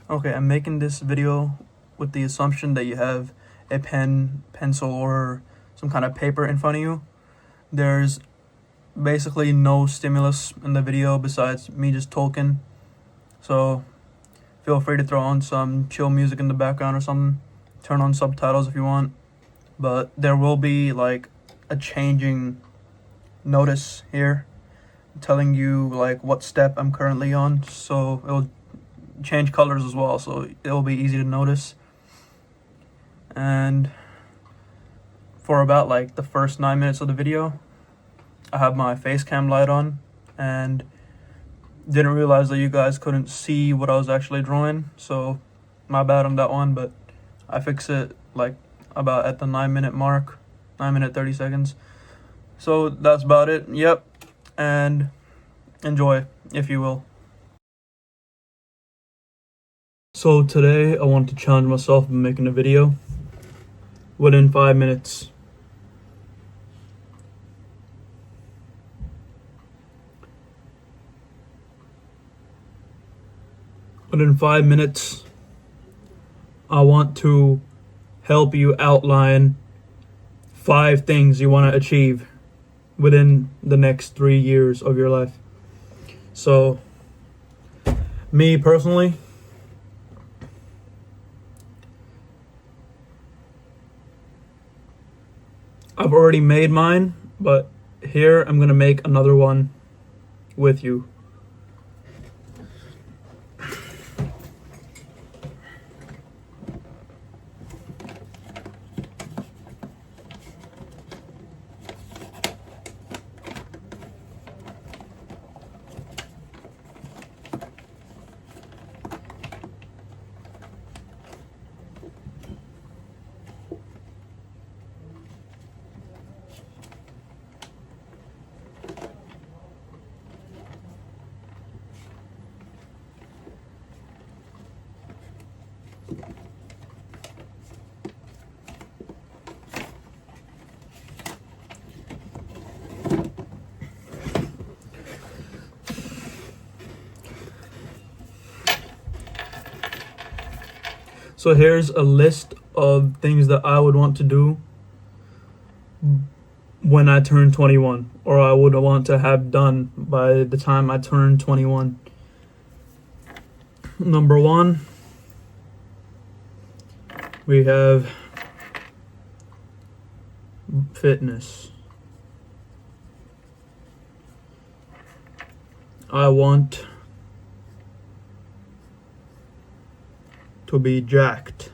Okay, I'm making this video with the assumption that you have a pen, pencil, or some kind of paper in front of you. There's basically no stimulus in the video besides me just talking. So feel free to throw on some chill music in the background or something. Turn on subtitles if you want. But there will be like a changing notice here telling you like what step I'm currently on. So it'll change colors as well, so it'll be easy to notice. And for about like the first 9 minutes of the video, I have my face cam light on and didn't realize that you guys couldn't see what I was actually drawing, so my bad on that one, but I fix it like about at the 9 minute mark, 9 minute 30 seconds. So that's about it. Yep. And enjoy, if you will. So today I want to challenge myself in making a video within 5 minutes. Within 5 minutes, I want to help you outline 5 things you want to achieve within the next 3 years of your life. So, me personally, I've already made mine, but here I'm going to make another one with you. So here's a list of things that I would want to do when I turn 21, or I would want to have done by the time I turn 21. Number 1, we have fitness. I want to be jacked.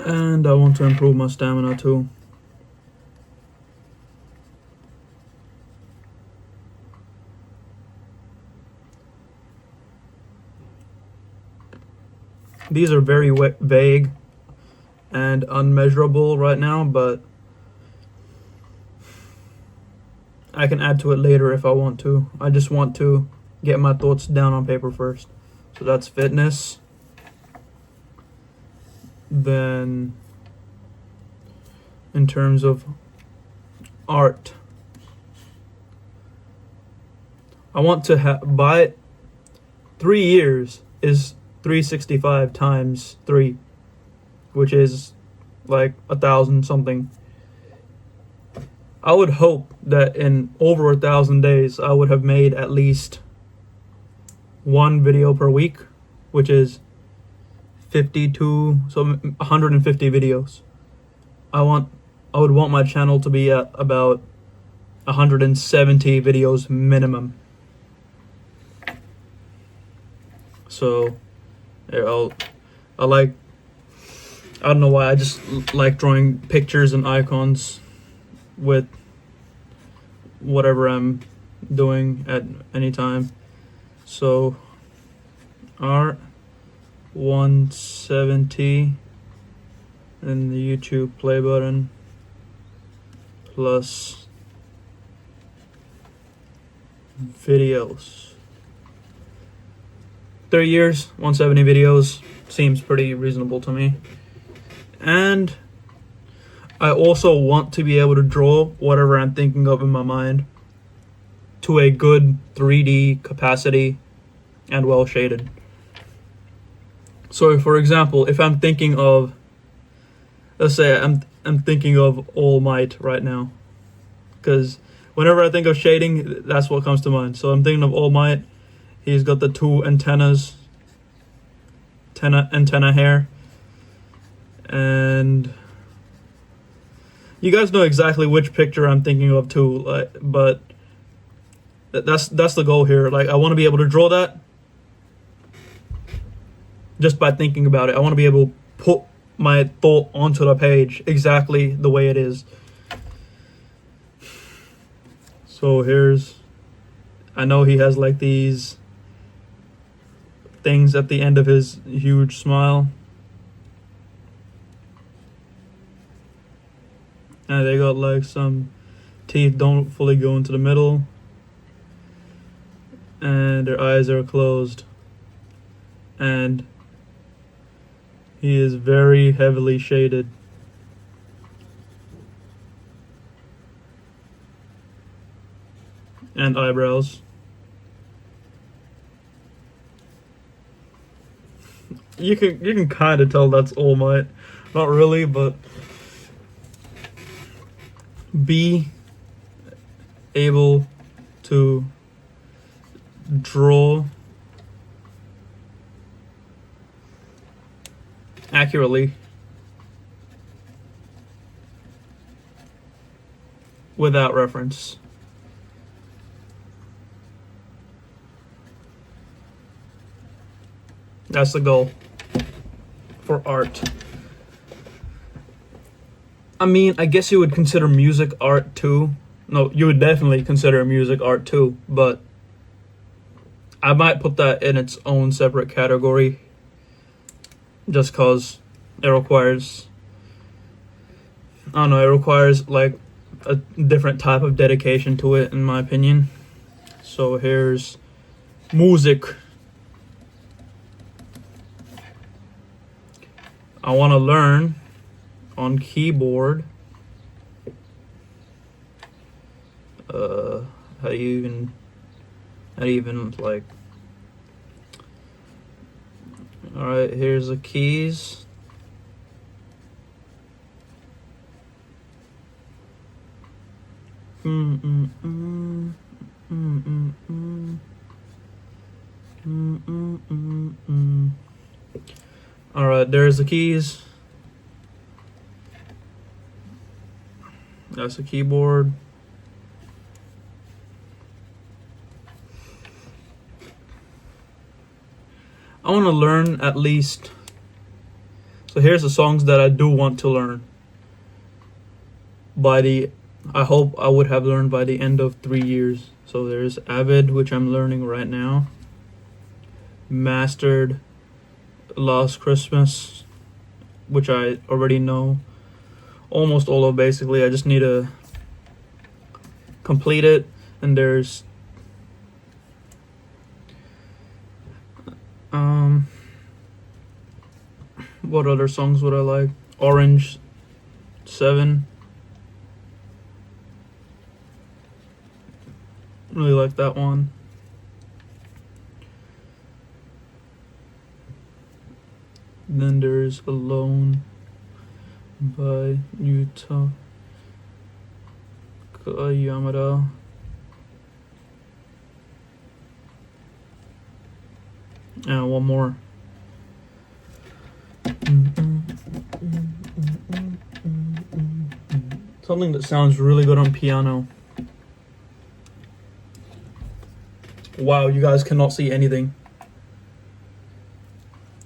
And I want to improve my stamina too. These are very vague and unmeasurable right now, but I can add to it later if I want to. I just want to get my thoughts down on paper first. So that's fitness. Then in terms of art, I want to by 3 years is 365 times 3, which is like 1,000 something. I would hope that in over 1,000 days I would have made at least 1 video per week, which is 52, so 150 videos. I would want my channel to be at about 170 videos minimum. So Yeah, I like, I don't know why, I just like drawing pictures and icons with whatever I'm doing at any time. So art 170 and the YouTube play button plus videos. 3 years, 170 videos seems pretty reasonable to me. And I also want to be able to draw whatever I'm thinking of in my mind to a good 3D capacity and well shaded. So for example, if I'm thinking of, let's say I'm thinking of All Might right now, because whenever I think of shading, that's what comes to mind. So I'm thinking of All Might. He's got the two antenna hair, and you guys know exactly which picture I'm thinking of too. Like, but that's the goal here. Like, I want to be able to draw that just by thinking about it. I want to be able to put my thought onto the page exactly the way it is. So I know he has like these things at the end of his huge smile. And they got like some teeth don't fully go into the middle. And their eyes are closed. And he is very heavily shaded. And eyebrows. You can kind of tell that's All Might. Not really, but be able to draw accurately without reference. That's the goal for art. I mean, I guess you would consider music art too. No, you would definitely consider music art too, but I might put that in its own separate category just cause it requires, I don't know, it requires like a different type of dedication to it, in my opinion. So here's music. I want to learn on keyboard. How do you even like? All right, here's the keys. All right, there's the keys. That's the keyboard. I want to learn at least. So here's the songs that I do want to learn. I hope I would have learned by the end of 3 years. So there's Avid, which I'm learning right now. Mastered, Last Christmas, which I already know almost all of basically. I just need to complete it. And there's what other songs would I like? Orange 7. Really like that one. Then there's Alone by Yuta Yamada. And one more. Something that sounds really good on piano. Wow, you guys cannot see anything.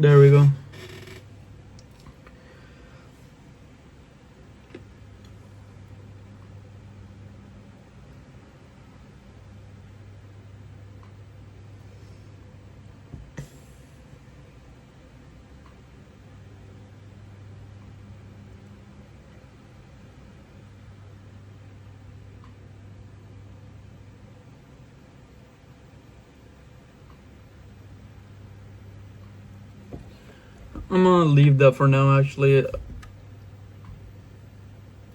There we go. I'm gonna leave that for now, actually,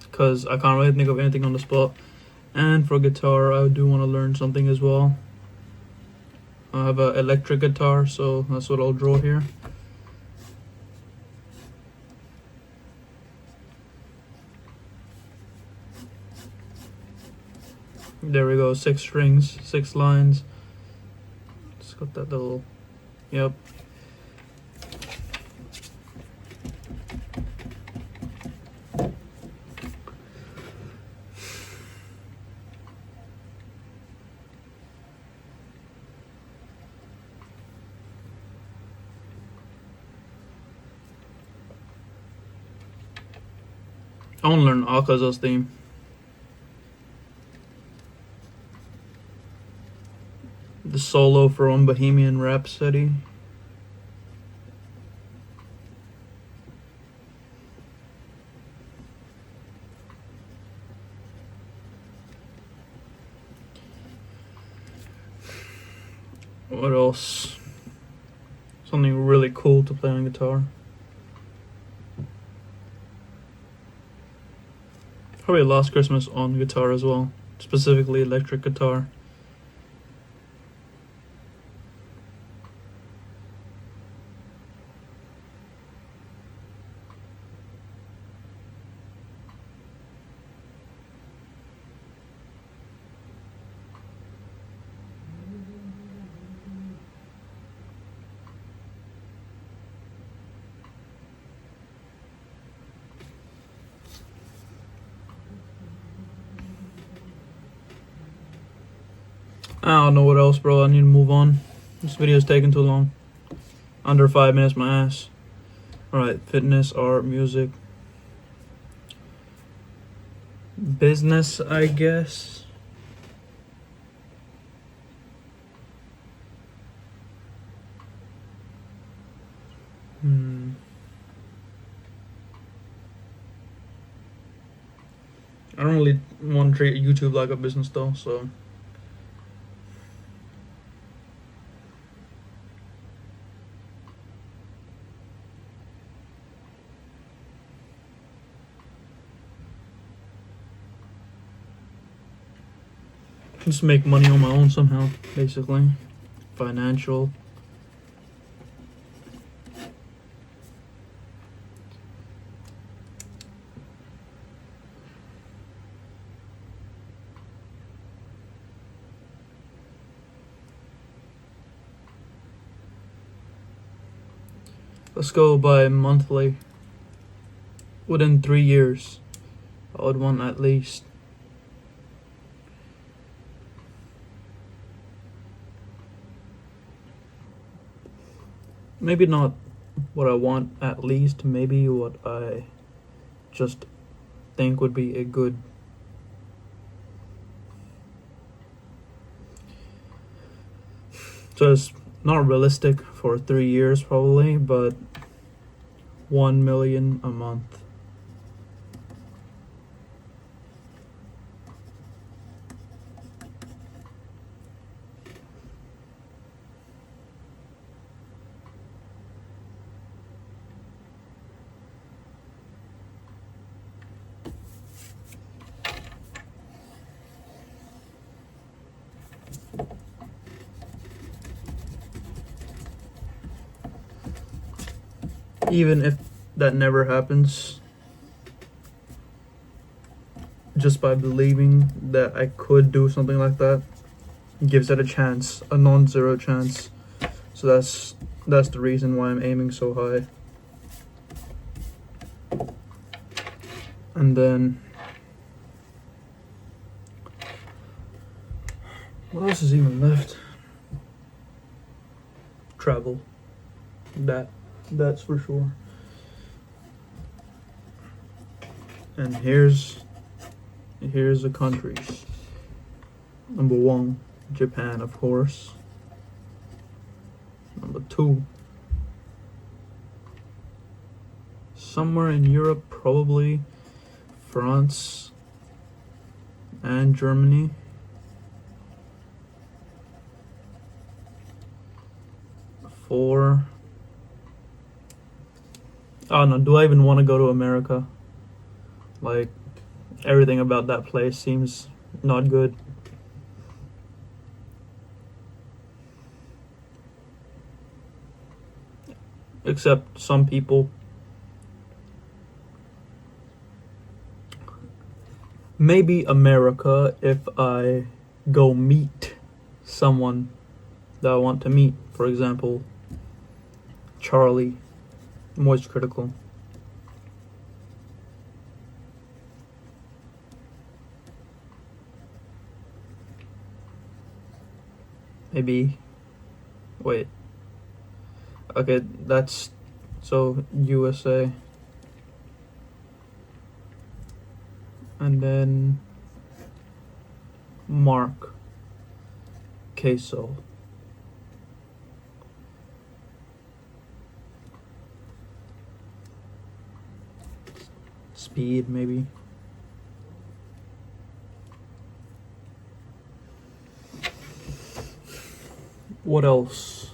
because I can't really think of anything on the spot. And for guitar, I do want to learn something as well. I have an electric guitar, so that's what I'll draw here. There we go, 6 strings, 6 lines. It's got that little, yep. I want to learn Akaza's theme. The solo from Bohemian Rhapsody. What else? Something really cool to play on guitar. Probably Last Christmas on guitar as well, specifically electric guitar. I don't know what else, bro. I need to move on. This video is taking too long. Under 5 minutes, my ass. Alright, fitness, art, music. Business, I guess. I don't really want to treat YouTube like a business though, so. Just make money on my own somehow, basically. Financial. Let's go by monthly. Within 3 years, I would want at least. Maybe not what I want at least, maybe what I just think would be a good. So it's not realistic for 3 years probably, but 1 million a month. Even if that never happens, just by believing that I could do something like that gives it a chance, a non-zero chance. So that's the reason why I'm aiming so high. And then what else is even left? Travel. That. That's for sure. And here's the countries. Number 1, Japan, of course. Number 2, somewhere in Europe, probably France and Germany. Four. Oh no, do I even want to go to America? Like, everything about that place seems not good. Except some people. Maybe America if I go meet someone that I want to meet. For example, Charlie, Moist Critical. Maybe. Wait. Okay, that's so USA. And then Mark Queso. Speed, maybe. What else?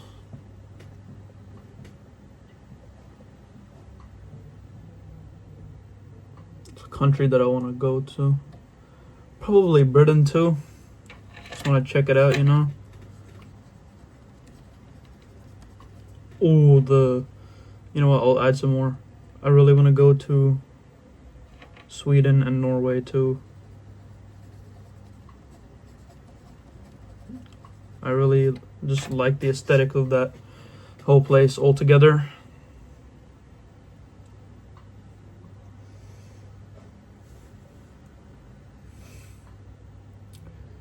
It's a country that I want to go to. Probably Britain too. Just want to check it out, you know. Oh, you know what? I'll add some more. I really want to go to Sweden and Norway too. I really just like the aesthetic of that whole place altogether.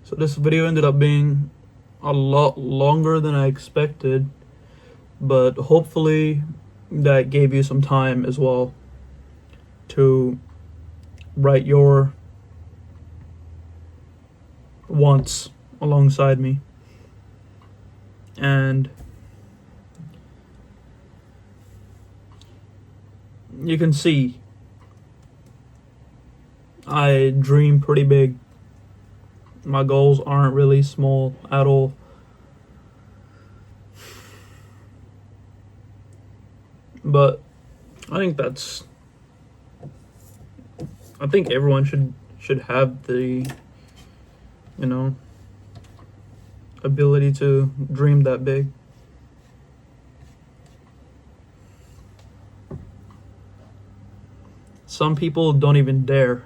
So this video ended up being a lot longer than I expected, but hopefully that gave you some time as well to write your wants alongside me. And you can see I dream pretty big. My goals aren't really small at all. But I think everyone should have the, you know, ability to dream that big. Some people don't even dare.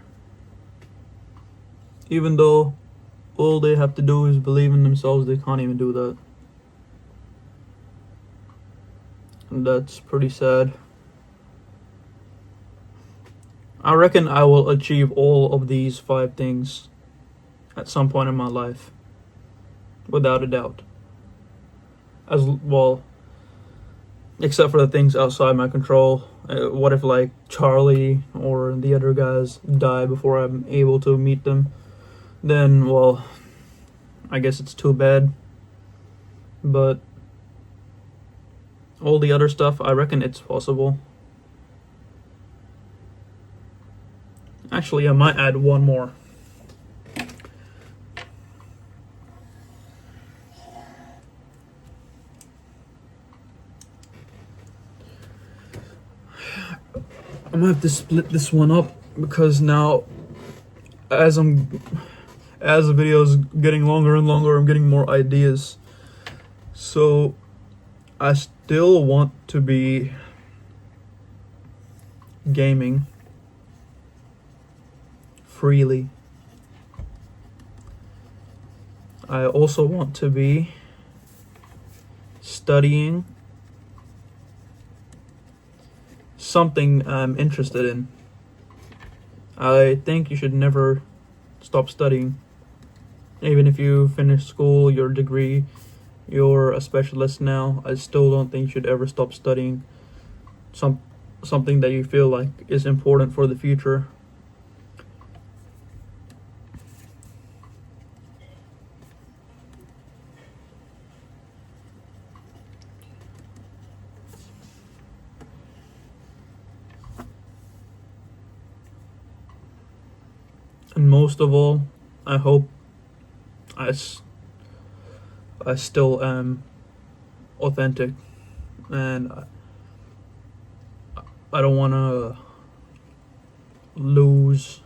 Even though all they have to do is believe in themselves, they can't even do that. And that's pretty sad. I reckon I will achieve all of these 5 things at some point in my life. Without a doubt. As well, except for the things outside my control. What if, like, Charlie or the other guys die before I'm able to meet them? Then, well, I guess it's too bad. But all the other stuff, I reckon it's possible. Actually, I might add one more. I'm gonna have to split this one up because now, as the video is getting longer and longer, I'm getting more ideas. So, I still want to be gaming freely. I also want to be studying something I'm interested in. I think you should never stop studying. Even if you finish school, your degree, you're a specialist now, I still don't think you should ever stop studying. something that you feel like is important for the future. And most of all, I hope I still am authentic, and I don't want to lose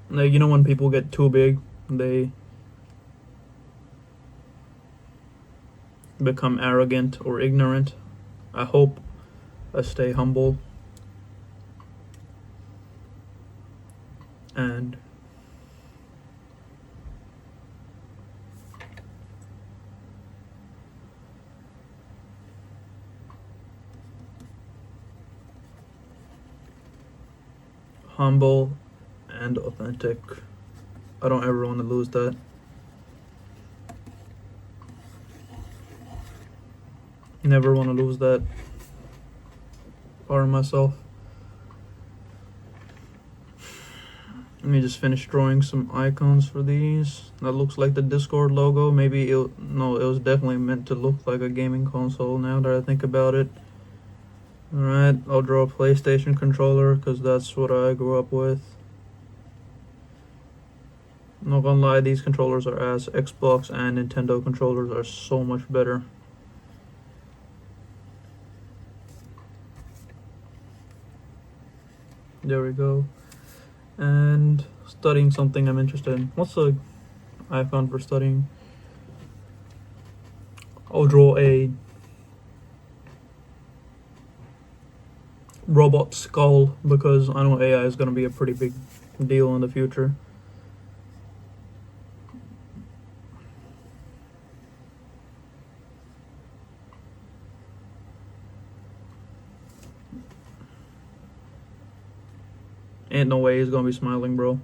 like, you know, when people get too big, they become arrogant or ignorant. I hope I stay humble and humble and authentic. I don't ever want to lose that. Never want to lose that part of myself. Let me just finish drawing some icons for these. That looks like the Discord logo. Maybe it was definitely meant to look like a gaming console now that I think about it. Alright, I'll draw a PlayStation controller because that's what I grew up with. I'm not gonna lie, these controllers are ass. Xbox and Nintendo controllers are so much better. There we go. And studying something I'm interested in. What's the icon for studying? I'll draw a robot skull because I know AI is going to be a pretty big deal in the future. Ain't no way he's going to be smiling, bro.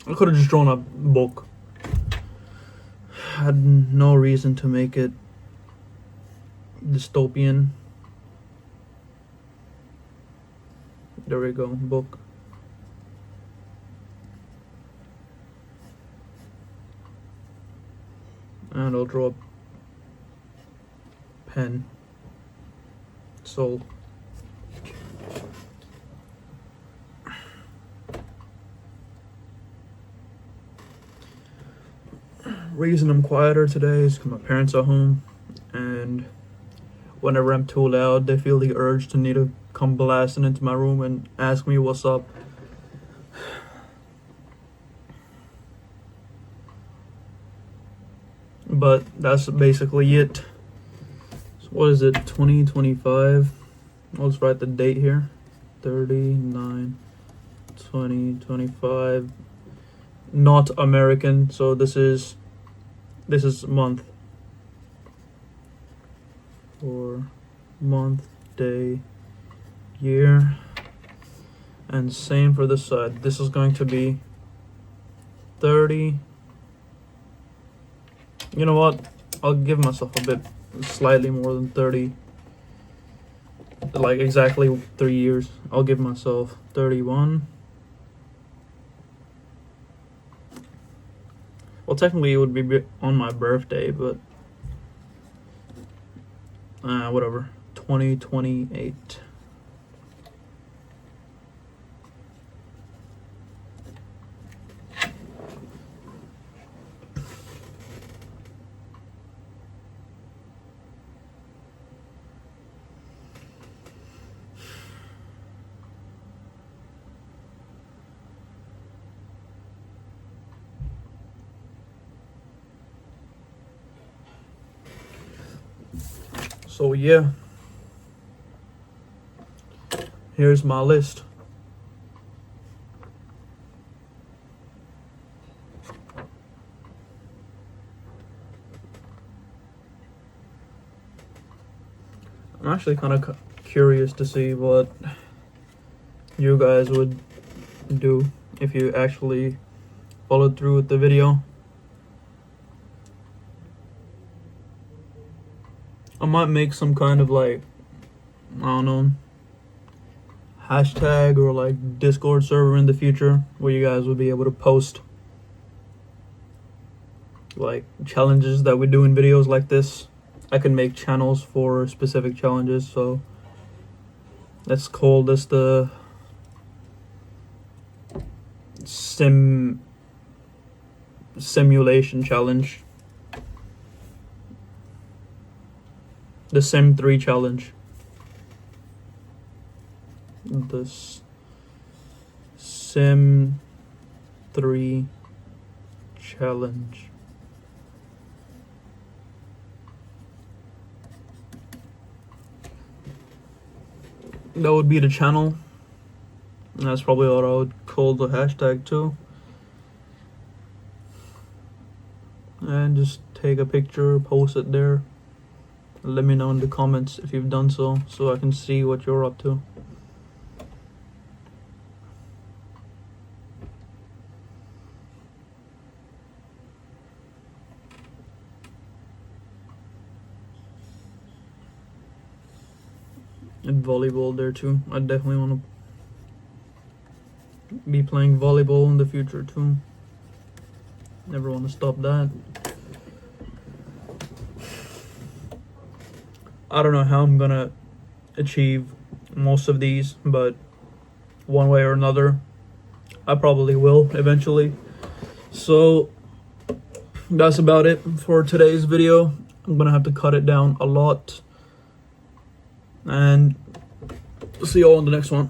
I could have just drawn a book. I had no reason to make it dystopian. There we go, book. And I'll draw a pen. Soul. Reason I'm quieter today is because my parents are home, and whenever I'm too loud, they feel the urge to need to come blasting into my room and ask me what's up. But that's basically it. So what is it, 2025? I'll just write the date here. 39/20/25. Not American, so this is month. For month, day, year. And same for this side. This is going to be 30. You know what? I'll give myself a bit, slightly more than 30. Like exactly 3 years. I'll give myself 31. Well, technically it would be on my birthday, but whatever. 2028. So yeah, here's my list. I'm actually kind of curious to see what you guys would do if you actually followed through with the video. I might make some kind of like, I don't know, hashtag or like Discord server in the future where you guys would be able to post like challenges that we do in videos like this. I can make channels for specific challenges, so let's call this the simulation challenge. The Sim 3 challenge. The Sim 3 challenge. That would be the channel. And that's probably what I would call the hashtag too. And just take a picture, post it there. Let me know in the comments if you've done so I can see what you're up to. And volleyball there too. I definitely want to be playing volleyball in the future too. Never want to stop that. I don't know how I'm gonna achieve most of these, but one way or another, I probably will eventually. So that's about it for today's video. I'm gonna have to cut it down a lot. And see you all in the next one.